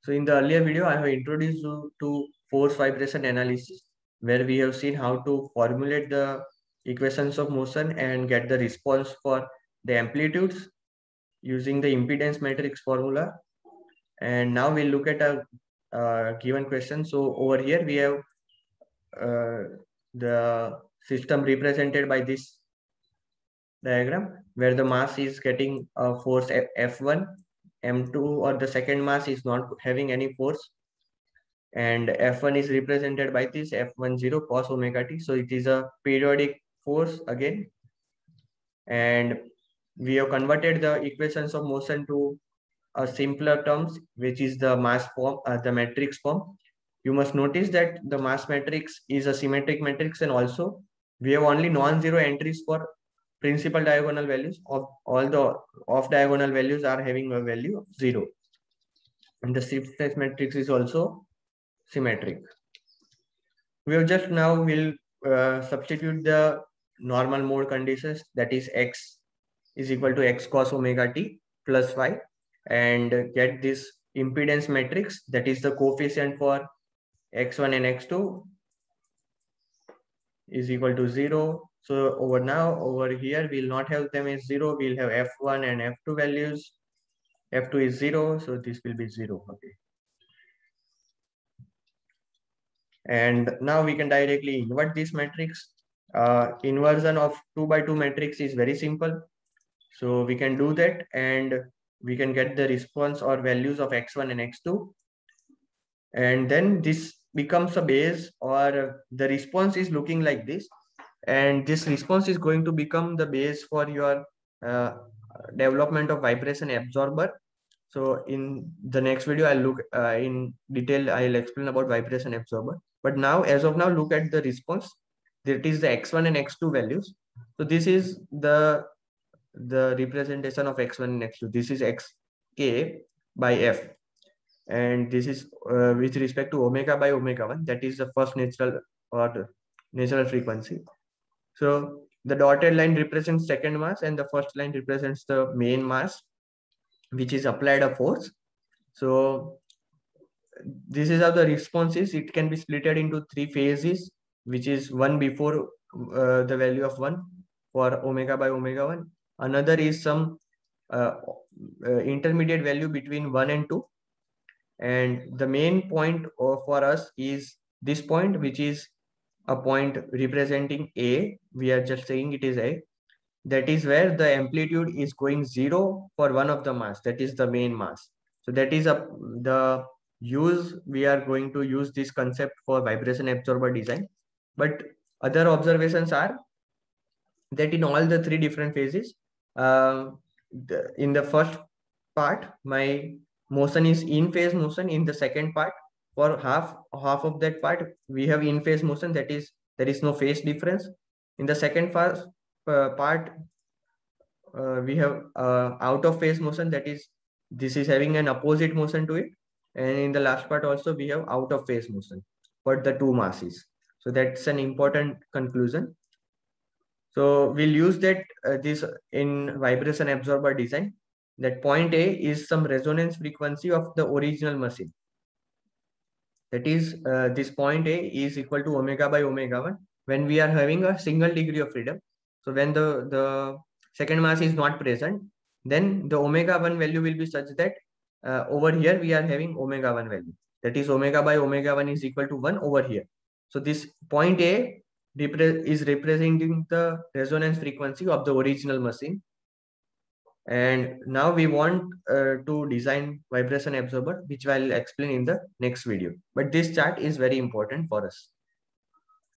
So in the earlier video, I have introduced you to force vibration analysis, where we have seen how to formulate the equations of motion and get the response for the amplitudes using the impedance matrix formula. And now we'll look at a given question. So over here we have the system represented by this diagram, where the mass is getting a force F1, M2 or the second mass is not having any force, and F1 is represented by this F10 cos omega t. So it is a periodic force again, and we have converted the equations of motion to a simpler terms, which is the mass form, the matrix form. You must notice that the mass matrix is a symmetric matrix, and also we have only non-zero entries for principal diagonal values. Of all the off diagonal values are having a value of 0, and the stiffness matrix is also symmetric. We have just now will substitute the normal mode conditions, that is x is equal to x cos omega t plus y, and get this impedance matrix, that is the coefficient for x1 and x2 is equal to 0. So over here we'll not have them as 0, we'll have f1 and f2 values. F2 is 0, so this will be 0. Okay. And now we can directly invert this matrix. Inversion of 2 by 2 matrix is very simple. So we can do that, and we can get the response or values of x1 and x2. And then this becomes a base, or the response is looking like this. And this response is going to become the base for your development of vibration absorber. So in the next video, I'll look in detail, I'll explain about vibration absorber. But now, as of now, look at the response. That is the x1 and x2 values. So this is the representation of x1 and x2. This is xk by f. And this is with respect to omega by omega 1. That is the first natural or natural frequency. So the dotted line represents second mass, and the first line represents the main mass, which is applied a force. So this is how the response is. It can be splitted into 3 phases, which is one before the value of 1 for omega by omega 1. Another is some intermediate value between 1 and 2. And the main point for us is this point, which is a point representing A. We are just saying it is A. That is where the amplitude is going 0 for one of the mass, that is the main mass. So that is we are going to use this concept for vibration absorber design. But other observations are that in all the 3 different phases, in the first part, my motion is in phase motion. In the second part, for half of that part, we have in phase motion, that is there is no phase difference. In the second part, we have out of phase motion, that is this is having an opposite motion to it. And in the last part also we have out of phase motion for the 2 masses. So that's an important conclusion. So we'll use that this in vibration absorber design. That point A is some resonance frequency of the original machine. That is this point A is equal to omega by omega 1 when we are having a single degree of freedom. So when the second mass is not present, then the omega 1 value will be such that over here we are having omega 1 value. That is omega by omega 1 is equal to 1 over here. So this point A is representing the resonance frequency of the original machine. And now we want to design vibration absorber, which I'll explain in the next video. But this chart is very important for us.